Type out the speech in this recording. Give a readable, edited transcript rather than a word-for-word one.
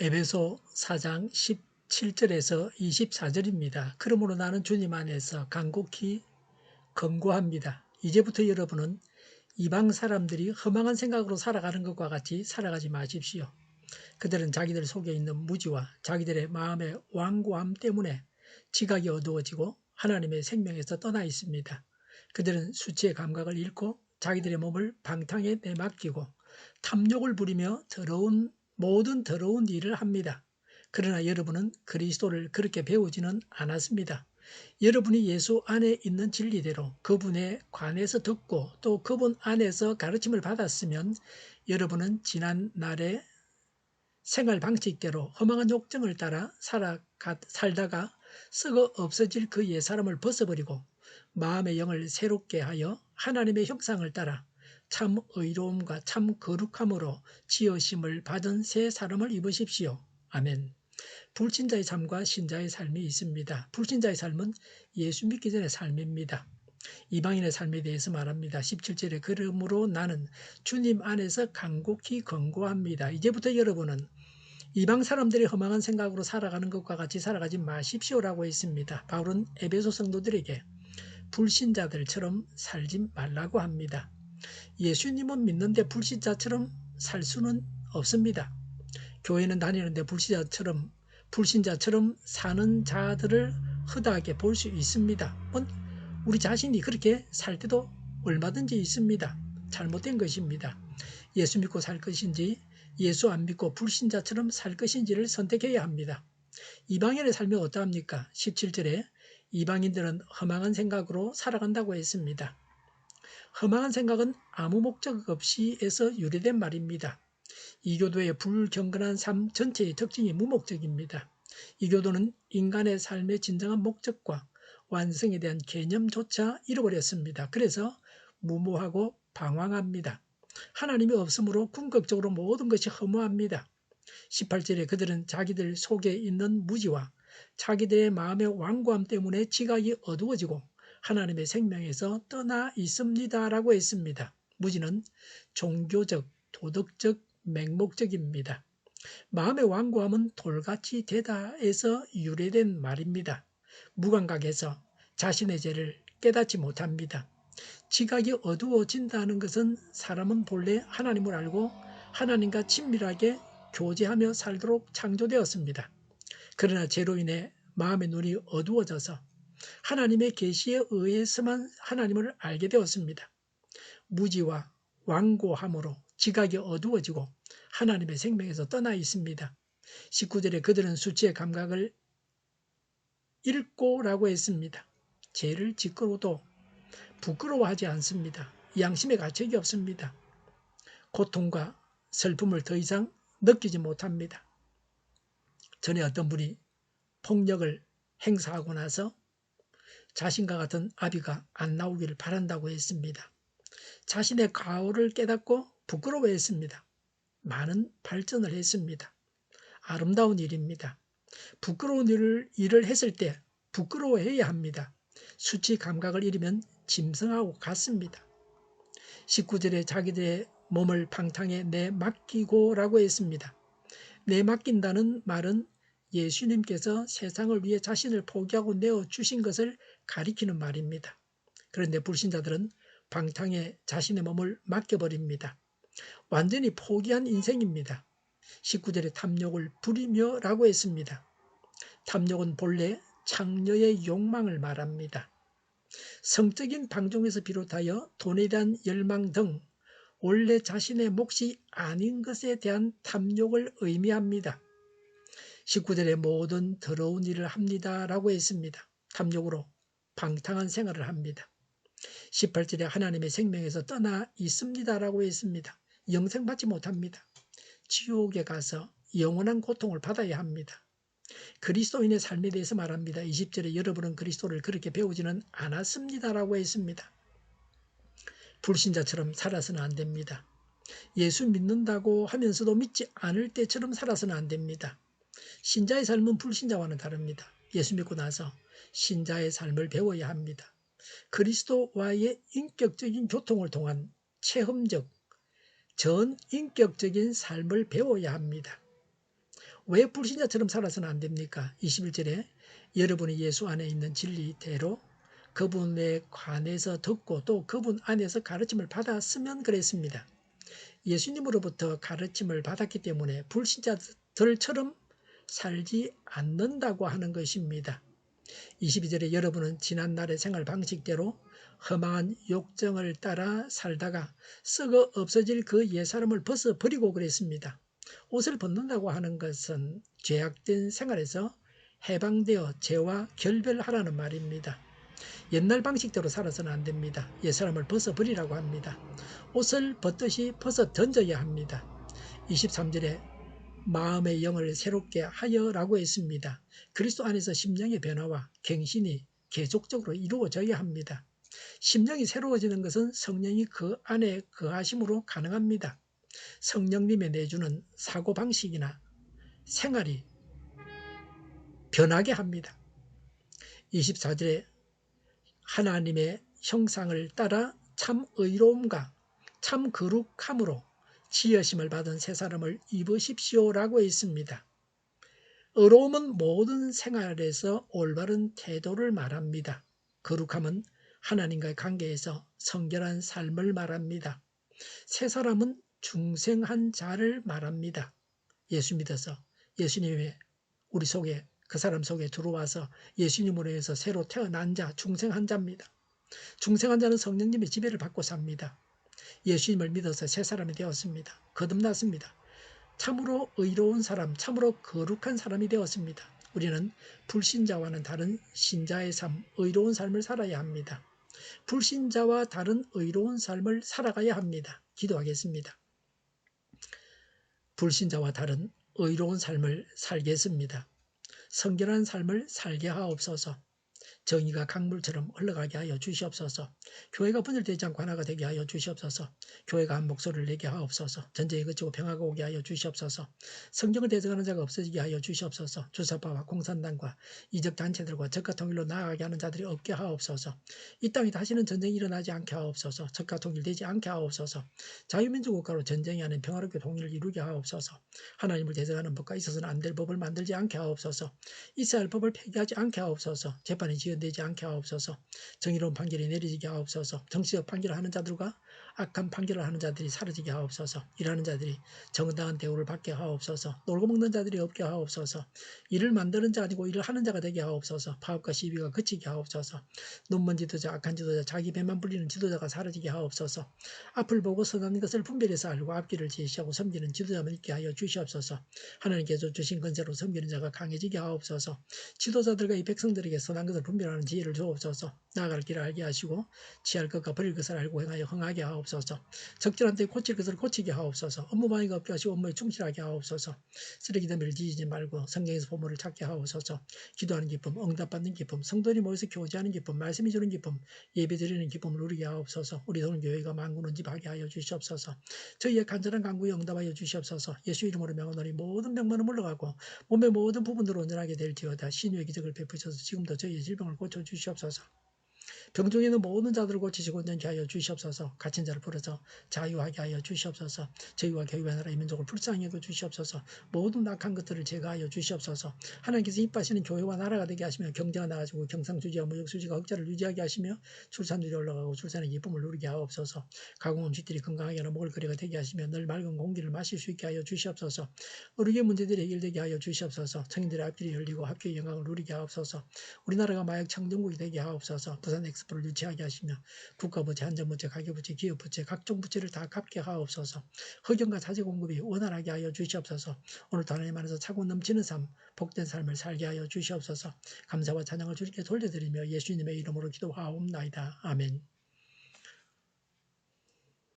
에베소 4장 17절에서 24절입니다. 그러므로 나는 주님 안에서 간곡히 권고합니다. 이제부터 여러분은 이방 사람들이 허망한 생각으로 살아가는 것과 같이 살아가지 마십시오. 그들은 자기들 속에 있는 무지와 자기들의 마음의 완고함 때문에 지각이 어두워지고 하나님의 생명에서 떠나 있습니다. 그들은 수치의 감각을 잃고 자기들의 몸을 방탕에 내맡기고 탐욕을 부리며 모든 더러운 일을 합니다. 그러나 여러분은 그리스도를 그렇게 배우지는 않았습니다. 여러분이 예수 안에 있는 진리대로 그분에 관해서 듣고 또 그분 안에서 가르침을 받았으면 여러분은 지난 날의 생활 방식대로 허망한 욕정을 따라 살다가 썩어 없어질 그 옛사람을 벗어버리고 마음의 영을 새롭게 하여 하나님의 형상을 따라 참 의로움과 참 거룩함으로 지으심을 받은 새 사람을 입으십시오. 아멘. 불신자의 삶과 신자의 삶이 있습니다. 불신자의 삶은 예수 믿기 전의 삶입니다. 이방인의 삶에 대해서 말합니다. 17절에 그러므로 나는 주님 안에서 간곡히 권고합니다. 이제부터 여러분은 이방 사람들이 허망한 생각으로 살아가는 것과 같이 살아가지 마십시오라고 했습니다. 바울은 에베소 성도들에게 불신자들처럼 살지 말라고 합니다. 예수님은 믿는데 불신자처럼 살 수는 없습니다. 교회는 다니는데 불신자처럼 사는 자들을 허다하게 볼 수 있습니다. 우리 자신이 그렇게 살 때도 얼마든지 있습니다. 잘못된 것입니다. 예수 믿고 살 것인지 예수 안 믿고 불신자처럼 살 것인지를 선택해야 합니다. 이방인의 삶이 어떠합니까? 17절에 이방인들은 허망한 생각으로 살아간다고 했습니다. 허망한 생각은 아무 목적 없이에서 유래된 말입니다. 이교도의 불경건한 삶 전체의 특징이 무목적입니다. 이교도는 인간의 삶의 진정한 목적과 완성에 대한 개념조차 잃어버렸습니다. 그래서 무모하고 방황합니다. 하나님이 없으므로 궁극적으로 모든 것이 허무합니다. 18절에 그들은 자기들 속에 있는 무지와 자기들의 마음의 완고함 때문에 지각이 어두워지고 하나님의 생명에서 떠나 있습니다라고 했습니다. 무지는 종교적, 도덕적, 맹목적입니다. 마음의 완고함은 돌같이 되다에서 유래된 말입니다. 무감각해서 자신의 죄를 깨닫지 못합니다. 지각이 어두워진다는 것은 사람은 본래 하나님을 알고 하나님과 친밀하게 교제하며 살도록 창조되었습니다. 그러나 죄로 인해 마음의 눈이 어두워져서 하나님의 계시에 의해서만 하나님을 알게 되었습니다. 무지와 완고함으로 지각이 어두워지고 하나님의 생명에서 떠나 있습니다. 19절에 그들은 수치의 감각을 잃고라고 했습니다. 죄를 짓고도 부끄러워하지 않습니다. 양심의 가책이 없습니다. 고통과 슬픔을 더 이상 느끼지 못합니다. 전에 어떤 분이 폭력을 행사하고 나서 자신과 같은 아비가 안 나오기를 바란다고 했습니다. 자신의 과오를 깨닫고 부끄러워했습니다. 많은 발전을 했습니다. 아름다운 일입니다. 부끄러운 일을 했을 때 부끄러워해야 합니다. 수치 감각을 잃으면 짐승하고 같습니다. 19절에 자기들의 몸을 방탕에 내맡기고라고 했습니다. 내맡긴다는 말은 예수님께서 세상을 위해 자신을 포기하고 내어주신 것을 가리키는 말입니다. 그런데 불신자들은 방탕에 자신의 몸을 맡겨버립니다. 완전히 포기한 인생입니다. 19절에 탐욕을 부리며 라고 했습니다. 탐욕은 본래 창녀의 욕망을 말합니다. 성적인 방종에서 비롯하여 돈에 대한 열망 등 원래 자신의 몫이 아닌 것에 대한 탐욕을 의미합니다. 19절에 모든 더러운 일을 합니다 라고 했습니다. 탐욕으로 방탕한 생활을 합니다. 18절에 하나님의 생명에서 떠나 있습니다 라고 했습니다. 영생받지 못합니다. 지옥에 가서 영원한 고통을 받아야 합니다. 그리스도인의 삶에 대해서 말합니다. 20절에 여러분은 그리스도를 그렇게 배우지는 않았습니다 라고 했습니다. 불신자처럼 살아서는 안 됩니다. 예수 믿는다고 하면서도 믿지 않을 때처럼 살아서는 안 됩니다. 신자의 삶은 불신자와는 다릅니다. 예수 믿고 나서 신자의 삶을 배워야 합니다. 그리스도와의 인격적인 교통을 통한 체험적, 전인격적인 삶을 배워야 합니다. 왜 불신자처럼 살아서는 안 됩니까? 21절에 여러분이 예수 안에 있는 진리대로 그분에 관해서 듣고 또 그분 안에서 가르침을 받았으면 그랬습니다. 예수님으로부터 가르침을 받았기 때문에 불신자들처럼 살지 않는다고 하는 것입니다. 22절에 여러분은 지난날의 생활 방식대로 허망한 욕정을 따라 살다가 썩어 없어질 그 옛사람을 벗어버리고 그랬습니다. 옷을 벗는다고 하는 것은 죄악된 생활에서 해방되어 죄와 결별하라는 말입니다. 옛날 방식대로 살아서는 안 됩니다. 옛사람을 벗어버리라고 합니다. 옷을 벗듯이 벗어 던져야 합니다. 23절에 마음의 영을 새롭게 하여라고 했습니다. 그리스도 안에서 심령의 변화와 갱신이 계속적으로 이루어져야 합니다. 심령이 새로워지는 것은 성령이 그 안에 거하심으로 가능합니다. 성령님의 내주는 사고방식이나 생활이 변하게 합니다. 24절에 하나님의 형상을 따라 참 의로움과 참 거룩함으로 지으심을 받은 새 사람을 입으십시오라고 했습니다. 의로움은 모든 생활에서 올바른 태도를 말합니다. 거룩함은 하나님과의 관계에서 성결한 삶을 말합니다. 새 사람은 중생한 자를 말합니다. 예수 믿어서 예수님의 우리 속에 그 사람 속에 들어와서 예수님으로 해서 새로 태어난 자, 중생한 자입니다. 중생한 자는 성령님의 지배를 받고 삽니다. 예수님을 믿어서 새 사람이 되었습니다. 거듭났습니다. 참으로 의로운 사람, 참으로 거룩한 사람이 되었습니다. 우리는 불신자와는 다른 신자의 삶, 의로운 삶을 살아야 합니다. 불신자와 다른 의로운 삶을 살아가야 합니다. 기도하겠습니다. 불신자와 다른 의로운 삶을 살겠습니다. 성결한 삶을 살게 하옵소서. 정의가 강물처럼 흘러가게 하여 주시옵소서. 교회가 분열되지 않고 하나가 되게 하여 주시옵소서. 교회가 한 목소리를 내게 하옵소서. 전쟁이 그치고 평화가 오게 하여 주시옵소서. 성경을 대적하는 자가 없어지게 하여 주시옵소서. 주사파와 공산당과 이적 단체들과 적과 통일로 나아가게 하는 자들이 없게 하옵소서. 이 땅에 다시는 전쟁이 일어나지 않게 하옵소서. 적과 통일되지 않게 하옵소서. 자유민주 국가로 전쟁이 아닌 평화롭게 통일을 이루게 하옵소서. 하나님을 대적하는 법과 있어서는 안 될 법을 만들지 않게 하옵소서. 있어야 할 법을 폐기하지 않게 하옵소서. 재판이 지연되지 않게 하옵소서. 정의로운 판결이 내려지게 하옵소서. 정치적 판결을 하는 자들과 악한 판결을 하는 자들이 사라지게 하옵소서. 일하는 자들이 정당한 대우를 받게 하옵소서. 놀고 먹는 자들이 없게 하옵소서. 일을 만드는 자 아니고 일을 하는 자가 되게 하옵소서. 파업과 시비가 그치게 하옵소서. 눈먼 지도자, 악한 지도자, 자기 배만 불리는 지도자가 사라지게 하옵소서. 앞을 보고 선한 것을 분별해서 알고 앞길을 제시하고 섬기는 지도자만 있게 하여 주시옵소서. 하나님께서 주신 권세로 섬기는 자가 강해지게 하옵소서. 지도자들과 이 백성들에게 선한 것을 분별하는 지혜를 주옵소서. 나아갈 길을 알게 하시고 취할 것과 버릴 것을 알고 행하여 흥하게 하옵소서. 적절한 때에 고칠 것을 고치게 하옵소서. 업무 방해가 없게 하시고 업무에 충실하게 하옵소서. 쓰레기 더미를 뒤지지 말고 성경에서 보물을 찾게 하옵소서. 기도하는 기쁨, 응답받는 기쁨, 성도들이 모여서 교제하는 기쁨, 말씀이 주는 기쁨, 예배드리는 기쁨을 누리게 하옵소서. 우리 선교회가 만군을 집하게 하여 주시옵소서. 저희의 간절한 간구에 응답하여 주시옵소서. 예수 이름으로 명하노니 모든 병만은 물러가고 몸의 모든 부분으로 온전하게 될지어다. 신유의 기적을 베푸셔서 지금도 저희의 질병을 고쳐주시옵소서. 병중에 있는 모든 자들을 고치시고 온전케 하여 주시옵소서. 갇힌 자를 풀어서 자유하게 하여 주시옵소서. 저희와 교회와 나라 이 민족을 불쌍히 여겨 주시옵소서. 모든 악한 것들을 제거하여 주시옵소서. 하나님께서 이뻐하시는 교회와 나라가 되게 하시며 경제가 나아지고 경상수지와 무역수지가 흑자를 유지하게 하시며 출산율이 올라가고 출산의 기쁨을 누리게 하옵소서. 가공은 쥐들이 건강하게 하나 먹을거리가 되게 하시며 늘 맑은 공기를 마실 수 있게 하여 주시옵소서. 의료계 문제들이 해결되게 하여 주시옵소서. 청인들의 앞길이 열리고 합교의 영광을 누리게 하옵소서. 우리나라가 마약 청정국이 되게 하옵소서. 부산 엑스포를 유치하게 하시며 국가부채, 한전부채, 가계부채, 기업부채, 각종 부채를 다 갚게 하옵소서. 흑연과 자재 공급이 원활하게 하여 주시옵소서. 오늘도 하나님 안에서 차고 넘치는 삶, 복된 삶을 살게 하여 주시옵소서. 감사와 찬양을 주님께 돌려드리며 예수님의 이름으로 기도하옵나이다. 아멘.